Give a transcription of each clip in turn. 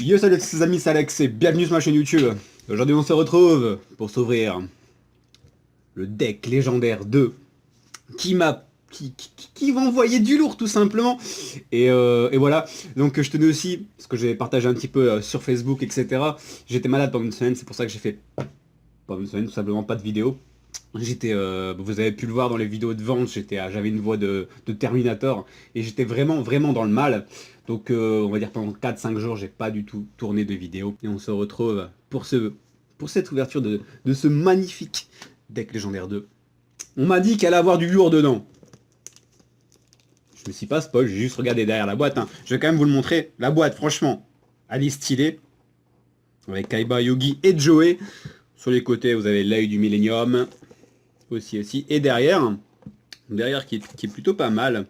Yo salut les amis, c'est Alex et bienvenue sur ma chaîne YouTube. Aujourd'hui on se retrouve pour s'ouvrir le deck légendaire 2 qui m'a... qui va envoyer du lourd tout simplement. Et voilà, donc je tenais aussi, parce que j'ai partagé un petit peu sur Facebook, etc. J'étais malade pendant une semaine, c'est pour ça que j'ai fait pendant une semaine tout simplement pas de vidéo. J'étais, vous avez pu le voir dans les vidéos de vente, j'avais une voix de Terminator et j'étais vraiment dans le mal. Donc on va dire pendant 4-5 jours, j'ai pas du tout tourné de vidéo. Et on se retrouve pour cette ouverture de ce magnifique deck légendaire 2. On m'a dit qu'il allait avoir du lourd dedans. Je me suis pas spoil, j'ai juste regardé derrière la boîte. Hein. Je vais quand même vous le montrer. La boîte, franchement, elle est stylée. Avec Kaiba, Yugi et Joey. Sur les côtés, vous avez l'œil du Millennium. Aussi. Et derrière qui est plutôt pas mal.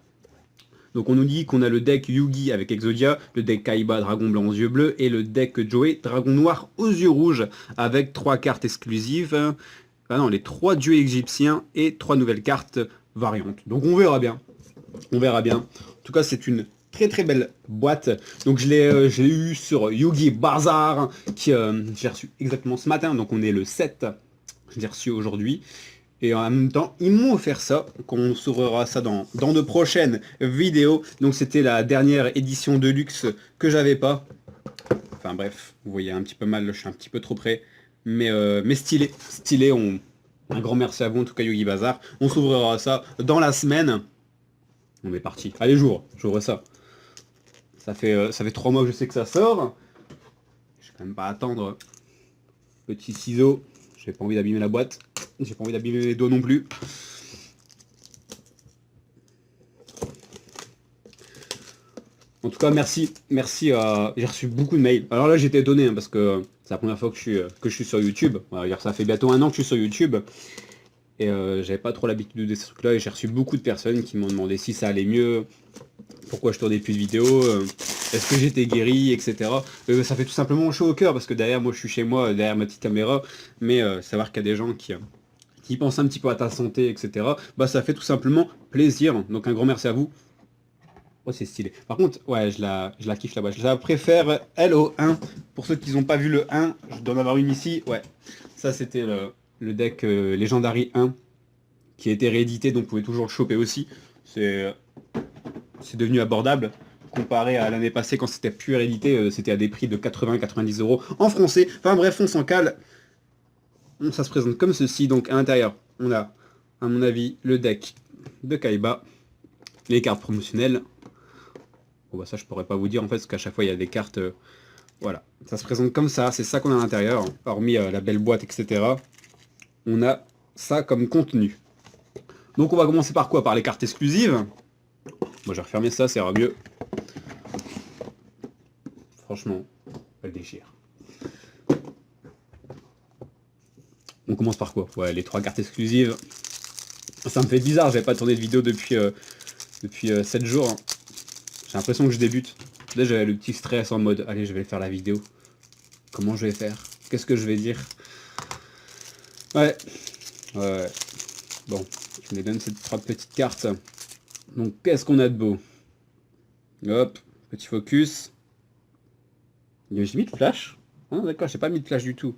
Donc on nous dit qu'on a le deck Yugi avec Exodia, le deck Kaiba Dragon Blanc aux yeux bleus et le deck Joey Dragon Noir aux yeux rouges avec 3 cartes exclusives. Ah non, les 3 dieux égyptiens et 3 nouvelles cartes variantes. Donc on verra bien. On verra bien. En tout cas, c'est une très belle boîte. Donc je l'ai eu sur Yugi Bazaar qui j'ai reçu exactement ce matin. Donc on est le 7. Je l'ai reçu aujourd'hui. Et en même temps, ils m'ont offert ça. On s'ouvrira ça dans de prochaines vidéos. Donc c'était la dernière édition de luxe que j'avais pas. Enfin bref, vous voyez un petit peu mal, je suis un petit peu trop près. Mais stylé. Stylé, un grand merci à vous en tout cas Yugi Bazaar. On s'ouvrira ça dans la semaine. On est parti. Allez, j'ouvre ça. Ça fait 3 mois que je sais que ça sort. Je vais quand même pas attendre. Petit ciseau. J'ai pas envie d'abîmer la boîte. J'ai pas envie d'abîmer les doigts non plus. En tout cas, merci. J'ai reçu beaucoup de mails. Alors là, j'étais étonné hein, parce que c'est la première fois que je suis sur YouTube. On va dire, ça fait bientôt 1 an que je suis sur YouTube. Et j'avais pas trop l'habitude de ces trucs-là. Et j'ai reçu beaucoup de personnes qui m'ont demandé si ça allait mieux, pourquoi je tournais plus de vidéos, est-ce que j'étais guéri, etc. Ça fait tout simplement chaud au cœur parce que derrière moi, je suis chez moi, derrière ma petite caméra. Mais savoir qu'il y a des gens qui pensent un petit peu à ta santé, etc. Bah ça fait tout simplement plaisir. Donc un grand merci à vous. Oh c'est stylé. Par contre, ouais, je la kiffe là-bas. Je la préfère elle au 1. Pour ceux qui n'ont pas vu le 1, je dois en avoir une ici. Ouais, ça c'était le deck Legendary 1 qui a été réédité, donc vous pouvez toujours le choper aussi. C'est devenu abordable. Comparé à l'année passée quand c'était plus réédité, c'était à des prix de 80-90 euros en français. Enfin bref, on s'en cale. Ça se présente comme ceci, donc à l'intérieur, on a, à mon avis, le deck de Kaiba, les cartes promotionnelles. Bon bah ça je pourrais pas vous dire en fait, parce qu'à chaque fois il y a des cartes, voilà. Ça se présente comme ça, c'est ça qu'on a à l'intérieur, hormis la belle boîte, etc. On a ça comme contenu. Donc on va commencer par quoi? Par les cartes exclusives. Moi je vais refermer ça, ça ira mieux. Franchement, elle déchire. On commence par quoi? Ouais, les 3 cartes exclusives. Ça me fait bizarre, j'avais pas tourné de vidéo depuis 7 jours. Hein. J'ai l'impression que je débute. Là j'avais le petit stress en mode, allez je vais faire la vidéo. Comment je vais faire? Qu'est-ce que je vais dire? Ouais. Bon, je me donne ces 3 petites cartes. Donc qu'est-ce qu'on a de beau? Hop, petit focus. J'ai mis de flash? Ah d'accord, j'ai pas mis de flash du tout.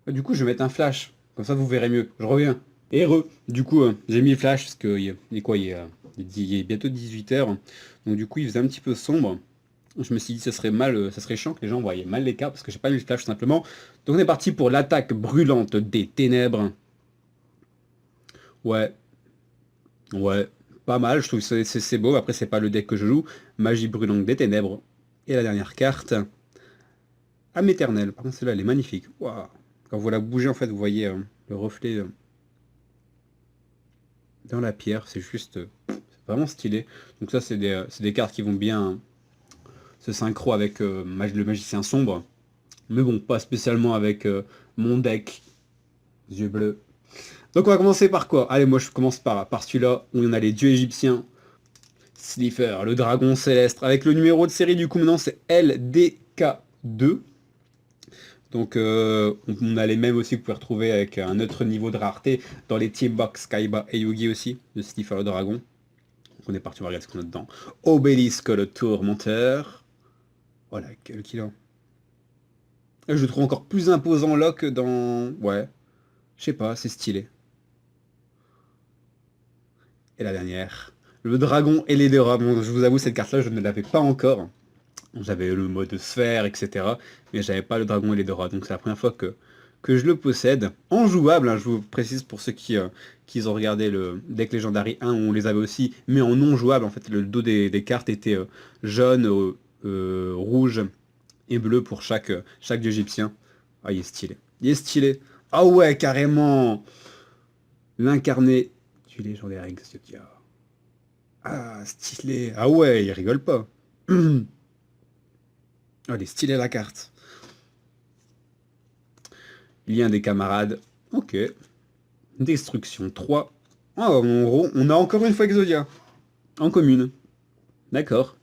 Du coup, je vais mettre un flash. Comme ça, vous verrez mieux. Je reviens. Et du coup, j'ai mis le flash parce qu'il est quoi, il est bientôt 18 h. Donc du coup, il faisait un petit peu sombre. Je me suis dit, ça serait chiant que les gens voient mal les cartes parce que j'ai pas mis le flash tout simplement. Donc on est parti pour l'attaque brûlante des ténèbres. Ouais. Pas mal. Je trouve que c'est beau. Après, c'est pas le deck que je joue. Magie brûlante des ténèbres. Et la dernière carte. Âme éternelle. Par contre, celle-là, elle est magnifique. Waouh. Quand vous la bougez, en fait, vous voyez le reflet dans la pierre. C'est juste vraiment stylé. Donc ça, c'est des cartes qui vont bien se synchro avec le magicien sombre. Mais bon, pas spécialement avec mon deck. Yeux bleus. Donc on va commencer par quoi? Allez, moi je commence par celui-là, où on a les dieux égyptiens. Slifer, le dragon céleste. Avec le numéro de série, du coup, maintenant, c'est LDK2. Donc on a les mêmes aussi que vous pouvez retrouver avec un autre niveau de rareté dans les Team Box, Kaiba et Yugi aussi, de Slifer le dragon. Donc on est parti, on va regarder ce qu'on a dedans. Obélisque le tourmenteur. Oh la gueule qu'il a. Je le trouve encore plus imposant là que dans... Ouais, je sais pas, c'est stylé. Et la dernière. Le dragon et les deux rats. Bon, je vous avoue, cette carte-là, je ne l'avais pas encore. J'avais le mode sphère, etc. Mais j'avais pas le dragon et les deux rats. Donc c'est la première fois que je le possède. En jouable, hein, je vous précise pour ceux qui ont regardé le deck Legendary 1, on les avait aussi. Mais en non jouable, en fait, le dos des cartes était jaune, rouge et bleu pour chaque dieu égyptien. Ah, il est stylé. Il est stylé. Ah ouais, carrément. L'incarné du légendaire Exodia. Ah, stylé. Ah ouais, il rigole pas. Oh, elle est stylée la carte. Lien des camarades. Ok. Destruction 3. Oh, on a encore une fois Exodia. En commune. D'accord.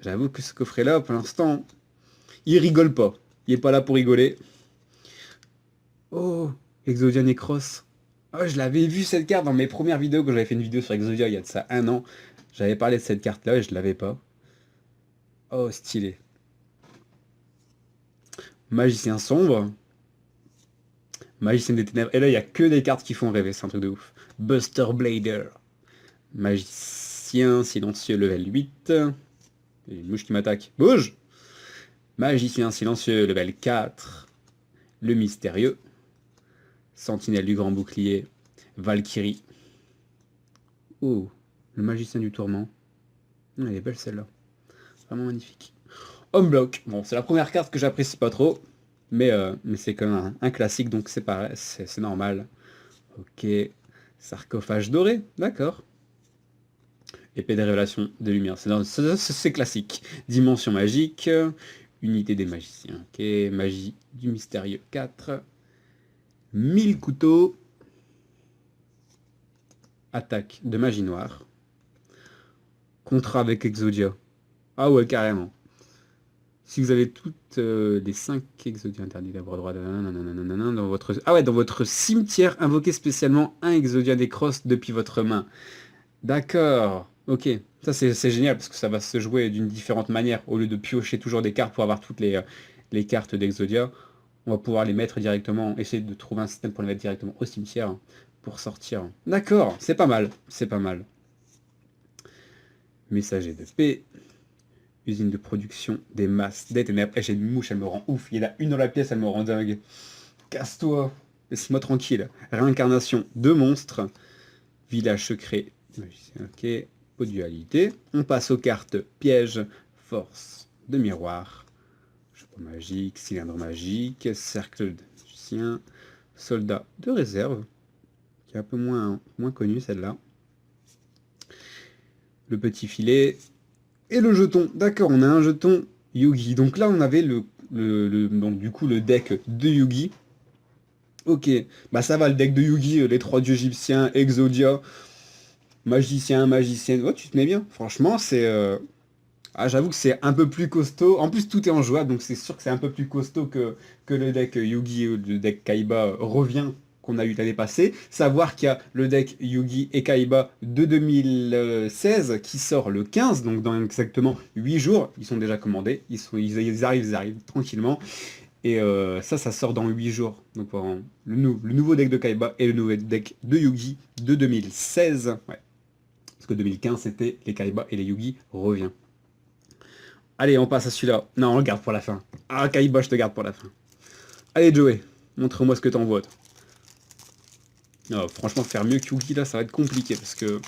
J'avoue que ce coffret-là, pour l'instant, il rigole pas. Il est pas là pour rigoler. Oh, Exodia Necros. Oh, je l'avais vu cette carte dans mes premières vidéos, quand j'avais fait une vidéo sur Exodia il y a de ça un an. J'avais parlé de cette carte-là et je l'avais pas. Oh, stylé. Magicien sombre. Magicien des ténèbres. Et là, il n'y a que des cartes qui font rêver, c'est un truc de ouf. Buster Blader. Magicien silencieux level 8. Il y a une mouche qui m'attaque. Bouge! Magicien silencieux level 4. Le mystérieux. Sentinelle du grand bouclier. Valkyrie. Oh, le magicien du tourment. Elle est belle celle-là. Vraiment magnifique. Home block. Bon, c'est la première carte que j'apprécie pas trop. Mais c'est quand même un classique, donc c'est pareil, c'est normal. Ok. Sarcophage doré, d'accord. Épée de révélation de lumière, c'est classique. Dimension magique, unité des magiciens, ok. Magie du mystérieux 4. 1000 couteaux. Attaque de magie noire. Contrat avec Exodia. Ah ouais, carrément. Si vous avez toutes les 5 Exodia interdits d'avoir droit dans votre... Ah ouais, dans votre cimetière, invoquez spécialement un Exodia Necros depuis votre main. D'accord, ok. Ça c'est génial parce que ça va se jouer d'une différente manière. Au lieu de piocher toujours des cartes pour avoir toutes les cartes d'Exodia, on va pouvoir les mettre directement, essayer de trouver un système pour les mettre directement au cimetière pour sortir. D'accord, c'est pas mal, c'est pas mal. Messager de paix. Usine de production des masses des ténèbres. Et j'ai une mouche, elle me rend ouf. Il y en a une dans la pièce, elle me rend dingue. Casse-toi. Laisse-moi tranquille. Réincarnation de monstres. Village secret. Ok. Pot de dualité. On passe aux cartes piège, force de miroir. Chapeau magique, cylindre magique, cercle de magicien, soldat de réserve. Qui est un peu moins connu celle-là. Le petit filet. Et le jeton, d'accord, on a un jeton Yugi. Donc là, on avait donc du coup le deck de Yugi. Ok, bah ça va, le deck de Yugi, les 3 dieux égyptiens, Exodia, magicien, magicienne. Oh, tu te mets bien. Franchement, c'est... Ah, j'avoue que c'est un peu plus costaud. En plus, tout est en jouable, donc c'est sûr que c'est un peu plus costaud que le deck Yugi ou le deck Kaiba revient qu'on a eu l'année passée. Savoir qu'il y a le deck Yugi et Kaiba de 2016 qui sort le 15, donc dans exactement 8 jours. Ils sont déjà commandés, ils arrivent tranquillement. Et ça sort dans 8 jours. Donc le nouveau deck de Kaiba et le nouveau deck de Yugi de 2016. Ouais. Parce que 2015, c'était les Kaiba et les Yugi revient. Allez, on passe à celui-là. Non, on le garde pour la fin. Ah, Kaiba, je te garde pour la fin. Allez, Joey, montre-moi ce que t'envoies. Non, franchement, faire mieux que Yugi, là, ça va être compliqué, parce que...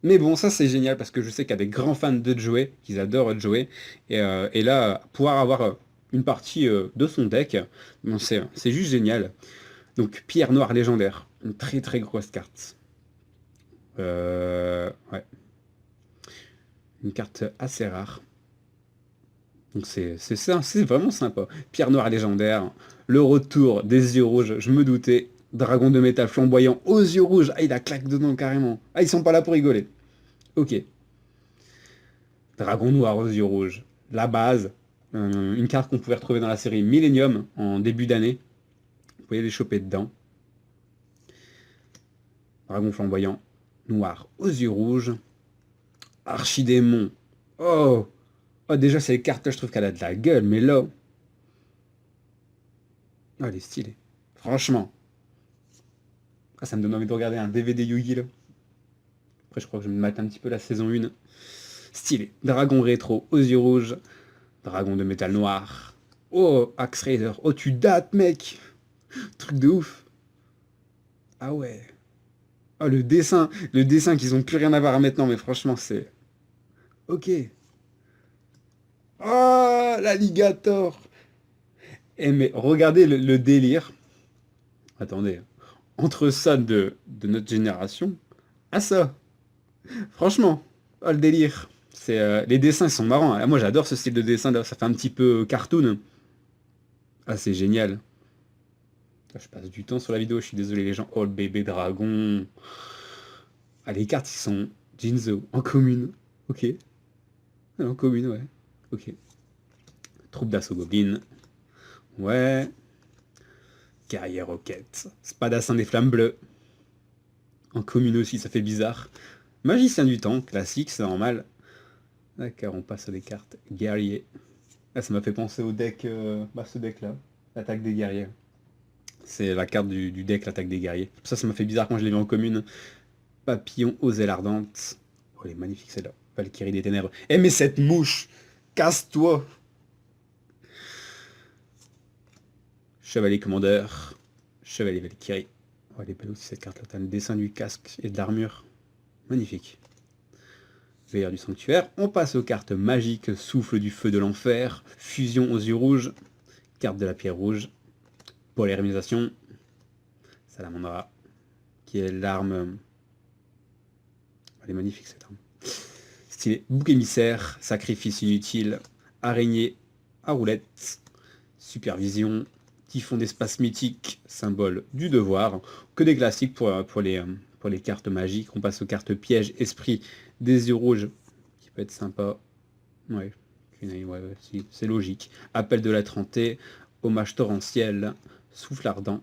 Mais bon, ça, c'est génial, parce que je sais qu'il y a des grands fans de Joey, qui adorent Joey, et là, pouvoir avoir une partie de son deck, bon, c'est juste génial. Donc, Pierre Noire légendaire, une très très grosse carte. Ouais. Une carte assez rare. Donc c'est vraiment sympa. Pierre noire légendaire, le retour des yeux rouges, je me doutais. Dragon de métal flamboyant aux yeux rouges. Ah, il a claque dedans carrément. Ah, ils sont pas là pour rigoler. Ok. Dragon noir aux yeux rouges. La base. Une carte qu'on pouvait retrouver dans la série Millennium en début d'année. Vous pouvez les choper dedans. Dragon flamboyant. Noir aux yeux rouges. Archidémon. Oh, oh déjà, ces cartes-là, je trouve qu'elle a de la gueule, mais là... Oh, elle est stylée. Franchement. Ah, ça me donne envie de regarder un DVD Yu-Gi, là. Après, je crois que je vais me mettre un petit peu la saison 1. Stylé. Dragon rétro aux yeux rouges. Dragon de métal noir. Oh, Axe Raider. Oh, tu dates, mec. Truc de ouf. Ah ouais. Oh, le dessin. Le dessin qu'ils ont plus rien à voir maintenant, mais franchement, c'est... Ok. Oh, l'alligator. Eh, mais regardez le délire. Attendez. Entre ça de notre génération à ça. Franchement. Oh, le délire. C'est, les dessins ils sont marrants. Ah, moi, j'adore ce style de dessin. Ça fait un petit peu cartoon. Ah, c'est génial. Ah, je passe du temps sur la vidéo, je suis désolé les gens. Oh, le bébé dragon. Ah, les cartes, ils sont Jinzo, en commune. Ok. Ah, en commune, ouais. Ok. Troupe d'assaut goblin. Ouais. Guerrier roquette. Spadassin des flammes bleues. En commune aussi, ça fait bizarre. Magicien du temps, classique, c'est normal. D'accord, on passe à des cartes. Guerrier. Ah, ça m'a fait penser au deck, ce deck-là. L'attaque des guerriers. C'est la carte du deck, l'attaque des guerriers. Ça m'a fait bizarre quand je l'ai vu en commune. Papillon aux ailes ardentes. Oh, elle est magnifique celle-là. Valkyrie des ténèbres. Eh mais cette mouche, casse-toi. Chevalier commandeur. Chevalier Valkyrie. Oh, elle est belle aussi cette carte-là. T'as le dessin du casque et de l'armure. Magnifique. Veilleur du sanctuaire. On passe aux cartes magiques. Souffle du feu de l'enfer. Fusion aux yeux rouges. Carte de la pierre rouge. Polarisation. Salamandra. Qui est l'arme... Elle est magnifique cette arme. Stylé. Bouc émissaire, sacrifice inutile, araignée à roulette, supervision, typhon d'espace mythique, symbole du devoir, que des classiques pour les cartes magiques. On passe aux cartes pièges, esprit des yeux rouges, qui peut être sympa. Ouais, si, c'est logique. Appel de la trentée, hommage torrentiel, souffle ardent,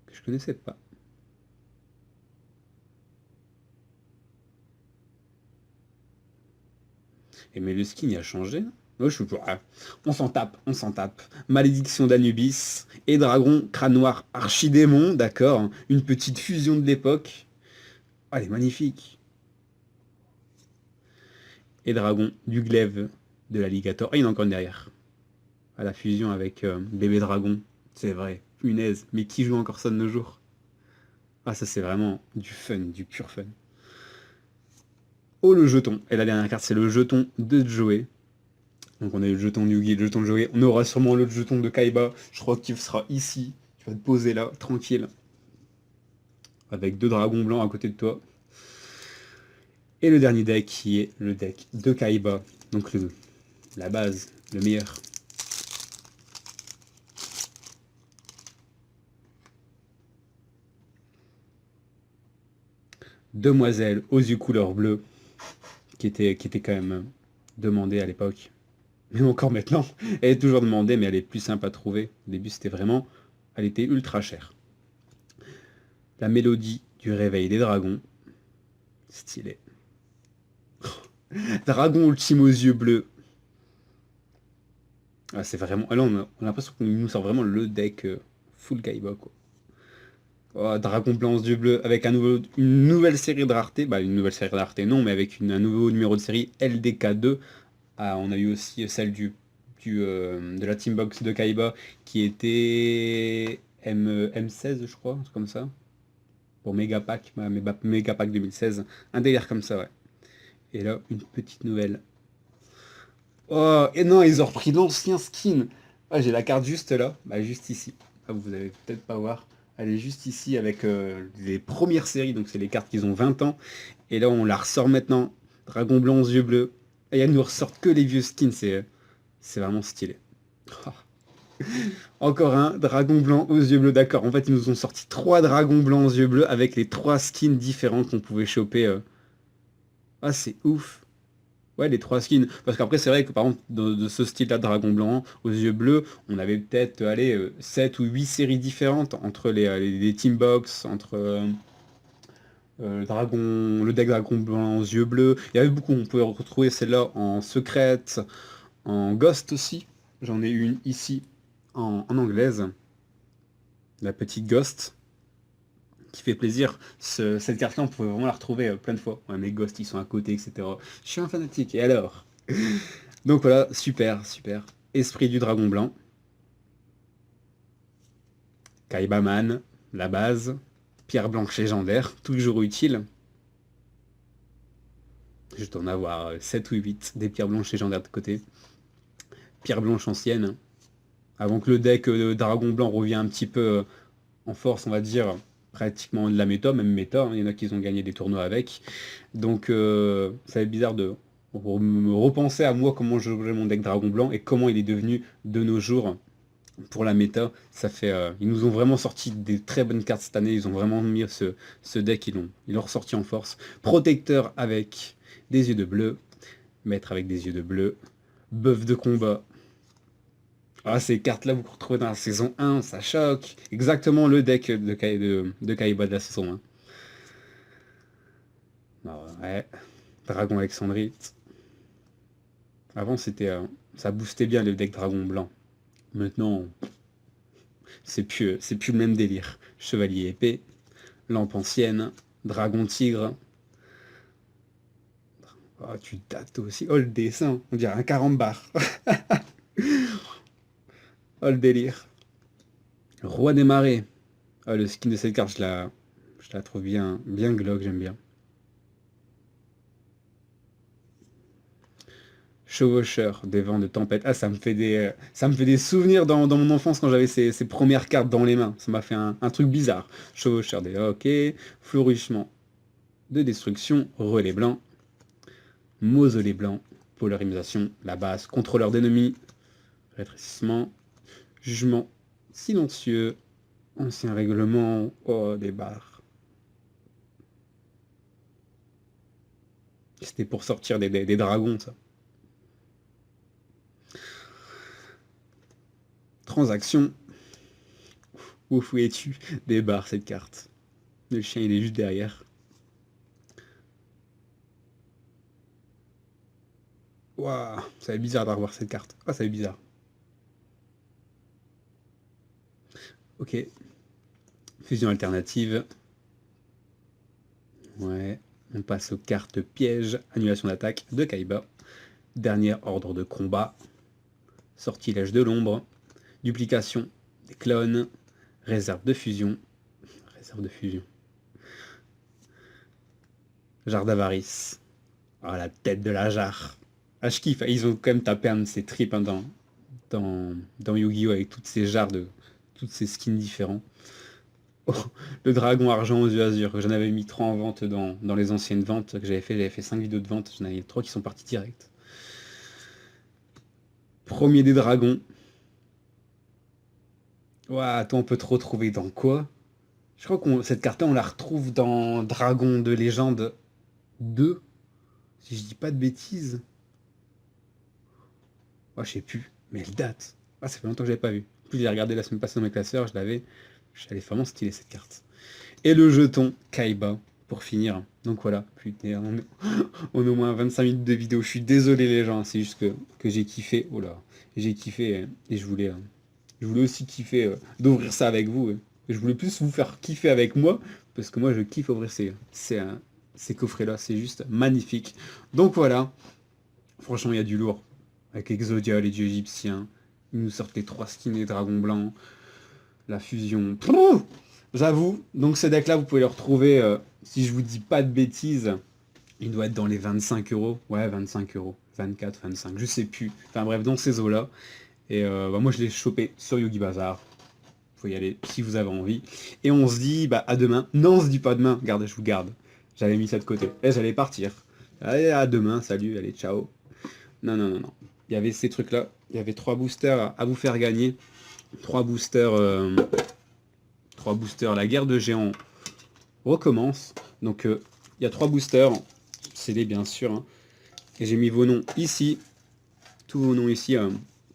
que je connaissais pas. Et mais le skin il a changé. Moi, on s'en tape, on s'en tape. Malédiction d'Anubis et Dragon, crâne noir, archidémon, d'accord. Une petite fusion de l'époque. Ah, elle est magnifique. Et Dragon, du glaive de l'alligator. Ah, il y en a encore une derrière. À la fusion avec bébé dragon. C'est vrai, punaise. Mais qui joue encore ça de nos jours? Ah, ça c'est vraiment du fun, du pur fun. Oh, le jeton. Et la dernière carte, c'est le jeton de Joey. Donc on a eu le jeton de Yugi, le jeton de Joey. On aura sûrement l'autre jeton de Kaiba. Je crois qu'il sera ici. Tu vas te poser là, tranquille. Avec 2 dragons blancs à côté de toi. Et le dernier deck qui est le deck de Kaiba. Donc la base, le meilleur. Demoiselle aux yeux couleur bleue. Qui était quand même demandée à l'époque. Même encore maintenant. Elle est toujours demandée, mais elle est plus simple à trouver. Au début, c'était vraiment... Elle était ultra chère. La mélodie du réveil des dragons. Stylé. Dragon ultime aux yeux bleus. Ah, c'est vraiment... Là, on a l'impression qu'on nous sort vraiment le deck full Kaiba, quoi. Oh, Dragon blanc aux yeux bleus avec une nouvelle série de rareté. Bah, une nouvelle série de rareté, non, mais avec un nouveau numéro de série LDK2. Ah, on a eu aussi celle de la Teambox de Kaiba qui était M16, je crois, un truc comme ça. Pour Megapack, Megapack 2016. Un délire comme ça, ouais. Et là, une petite nouvelle. Oh, et non, ils ont repris l'ancien skin. Ah, j'ai la carte juste là, bah, juste ici. Ah, vous allez peut-être pas voir. Elle est juste ici avec les premières séries, donc c'est les cartes qui ont 20 ans. Et là, on la ressort maintenant. Dragon blanc aux yeux bleus. Et elles nous ressortent que les vieux skins, c'est vraiment stylé. Ah. Encore un dragon blanc aux yeux bleus, d'accord. En fait, ils nous ont sorti 3 dragons blancs aux yeux bleus avec les 3 skins différents qu'on pouvait choper. Ah, c'est ouf. Ouais, les 3 skins. Parce qu'après, c'est vrai que par exemple, de ce style-là, dragon blanc aux yeux bleus, on avait peut-être, allez, 7 ou 8 séries différentes entre les Teambox, entre le deck dragon blanc aux yeux bleus. Il y avait beaucoup, on pouvait retrouver celle-là en secrète, en ghost aussi. J'en ai une ici en anglaise. La petite ghost qui fait plaisir. Cette carte-là, on pouvait vraiment la retrouver plein de fois. Ouais, mes ghosts, ils sont à côté, etc. Je suis un fanatique. Et alors? Donc voilà, super, super. Esprit du dragon blanc. Kaibaman, la base. Pierre blanche légendaire, toujours utile. Je dois en avoir 7 ou 8 des pierres blanches légendaires de côté. Pierre blanche ancienne. Avant que le deck dragon blanc revienne un petit peu en force, on va dire, pratiquement de la méta, même méta, hein. Il y en a qui ont gagné des tournois avec. Donc ça va être bizarre de me repenser à moi comment je jouais mon deck dragon blanc et comment il est devenu de nos jours pour la méta. Ça fait, ils nous ont vraiment sorti des très bonnes cartes cette année, ils ont vraiment mis ce deck, ils l'ont ressorti en force. Protecteur avec des yeux de bleu, maître avec des yeux de bleu, bœuf de combat. Ah, ces cartes-là, vous retrouvez dans la saison 1, ça choque. Exactement le deck de Kaiba de la saison 1. Ah ouais, Dragon Alexandrite. Avant, ça boostait bien le deck Dragon Blanc. Maintenant, c'est plus le même délire. Chevalier épée, lampe ancienne, Dragon Tigre. Oh, tu dates aussi. Oh, le dessin, on dirait un carambar. Oh, le délire. Roi des marées. Oh, le skin de cette carte, je la trouve bien glauque, j'aime bien. Chevaucheur, des vents de tempête. Ah, ça me fait des souvenirs dans mon enfance quand j'avais ces premières cartes dans les mains. Ça m'a fait un truc bizarre. Chevaucheur des hockey, flourissement de destruction, relais blanc, mausolée blanc, polarisation, la base, contrôleur d'ennemis, rétrécissement, jugement silencieux, ancien règlement, oh, des barres. C'était pour sortir des dragons, ça. Transaction. Où es-tu? Des barres, cette carte. Le chien, il est juste derrière. Waouh, ça va être bizarre de revoir cette carte. Ah, ça va être bizarre. Ok. Fusion alternative. Ouais. On passe aux cartes pièges. Annulation d'attaque de Kaiba. Dernier ordre de combat. Sortilège de l'ombre. Duplication des clones. Réserve de fusion. Réserve de fusion. Jarre d'avarice. Ah, la tête de la jarre. Ah, je kiffe. Ils ont quand même tapé un de ces tripes, hein, dans Yu-Gi-Oh! Avec toutes ces jarres toutes ces skins différents. Oh, le dragon argent aux yeux azur. J'en avais mis 3 en vente dans les anciennes ventes que j'avais fait 5 vidéos de vente. J'en avais 3 qui sont partis direct. Premier des dragons. Ouah, attends, on peut te retrouver dans quoi? Je crois que cette carte-là, on la retrouve dans Dragon de légende 2. Si je dis pas de bêtises. Oh, je sais plus, mais elle date. Ah, ça fait longtemps que je l'avais pas vu. En plus, j'ai regardé la semaine passée dans mes classeurs, je l'avais. J'allais vraiment stylé cette carte. Et le jeton Kaiba pour finir. Donc voilà, putain, on est au moins 25 minutes de vidéo. Je suis désolé les gens, c'est juste que j'ai kiffé. Oh là, j'ai kiffé et je voulais aussi kiffer d'ouvrir ça avec vous. Et je voulais plus vous faire kiffer avec moi parce que moi je kiffe ouvrir ces coffrets-là. C'est juste magnifique. Donc voilà, franchement, il y a du lourd. Avec Exodia, les dieux égyptiens. Ils nous sortent les 3 skins des dragons blancs. La fusion. Pouh, j'avoue. Donc ce deck-là, vous pouvez le retrouver, si je vous dis pas de bêtises, il doit être dans les 25 euros. Ouais, 25 euros. 24, 25, je sais plus. Enfin bref, dans ces eaux-là. Et moi, je l'ai chopé sur Yogi Bazaar. Faut y aller si vous avez envie. Et on se dit, à demain. Non, on se dit pas demain. Regardez, je vous garde. J'avais mis ça de côté. Et j'allais partir. Allez, à demain. Salut, allez, ciao. Non, non, non, non. Il y avait ces trucs-là. Il y avait 3 boosters à vous faire gagner. 3 boosters. 3 boosters. La guerre de géants recommence. Donc, il y a 3 boosters. CD, bien sûr. Hein. Et j'ai mis vos noms ici. Tous vos noms ici.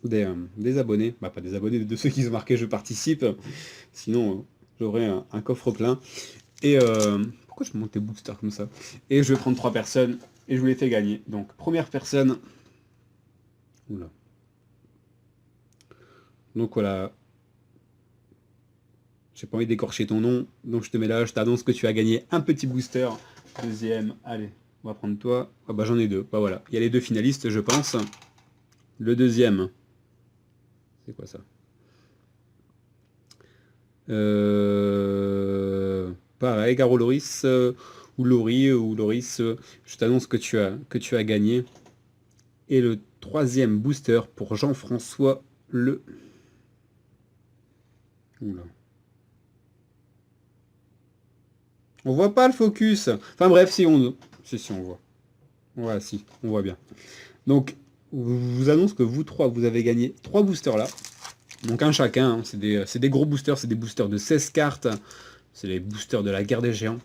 Des abonnés. Pas des abonnés, de ceux qui ont marqué je participe. Sinon, j'aurai un coffre plein. Et pourquoi je monte les boosters comme ça? Et je vais prendre 3 personnes et je vous les fais gagner. Donc première personne. Oula. Donc voilà. J'ai pas envie d'écorcher ton nom, donc je te mets là, je t'annonce que tu as gagné un petit booster. Deuxième, allez, on va prendre toi. Ah bah j'en ai deux, bah voilà. Il y a les deux finalistes, je pense. Le deuxième. C'est quoi ça? Pareil, Garo Loris, ou Laurie, ou Loris, je t'annonce que tu as gagné. Et le troisième booster pour Jean-François le... Oula. On voit pas le focus. Enfin bref, si on... Si on voit. Voilà, si, on voit bien. Donc, je vous annonce que vous trois, vous avez gagné 3 boosters là. Donc un chacun, hein. C'est des gros boosters, c'est des boosters de 16 cartes. C'est les boosters de la guerre des géants.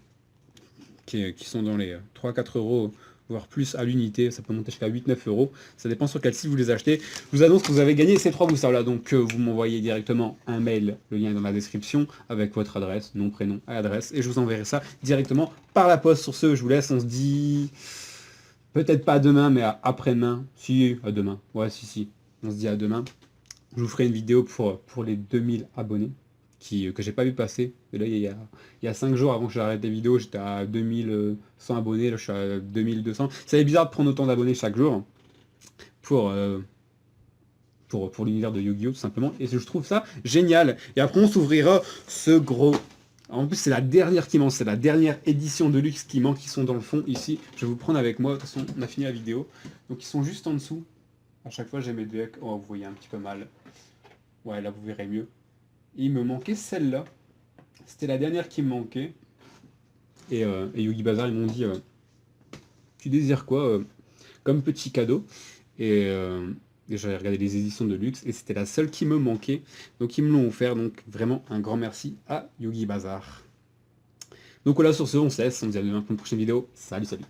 Qui sont dans les 3-4 euros, voire plus à l'unité. Ça peut monter jusqu'à 8-9 euros. Ça dépend sur quel site vous les achetez. Je vous annonce que vous avez gagné ces 3 boosters là. Donc vous m'envoyez directement un mail, le lien est dans la description, avec votre adresse, nom, prénom et adresse. Et je vous enverrai ça directement par la poste. Sur ce, je vous laisse, on se dit... Peut-être pas demain, mais après-demain. Si, à demain. Ouais, si. On se dit à demain. Je vous ferai une vidéo pour les 2000 abonnés que j'ai pas vu passer. Et là, il y a 5 jours avant que j'arrête les vidéos, j'étais à 2100 abonnés. Là, je suis à 2200. C'est bizarre de prendre autant d'abonnés chaque jour pour l'univers de Yu-Gi-Oh! Tout simplement. Et je trouve ça génial. Et après, on s'ouvrira ce gros... En plus, c'est la dernière qui manque, c'est la dernière édition de luxe qui manque, qui sont dans le fond ici. Je vais vous prendre avec moi, de toute façon, on a fini la vidéo. Donc, ils sont juste en dessous. À chaque fois, j'ai mes decks. Oh, vous voyez un petit peu mal. Ouais, là, vous verrez mieux. Et il me manquait celle-là. C'était la dernière qui me manquait. Et Yogi Bazar, ils m'ont dit, tu désires quoi comme petit cadeau? Et j'avais regardé les éditions de luxe et c'était la seule qui me manquait. Donc ils me l'ont offert, donc vraiment un grand merci à Yogi Bazar. Donc voilà, sur ce, on se laisse, on se dit à demain pour une prochaine vidéo. Salut, salut.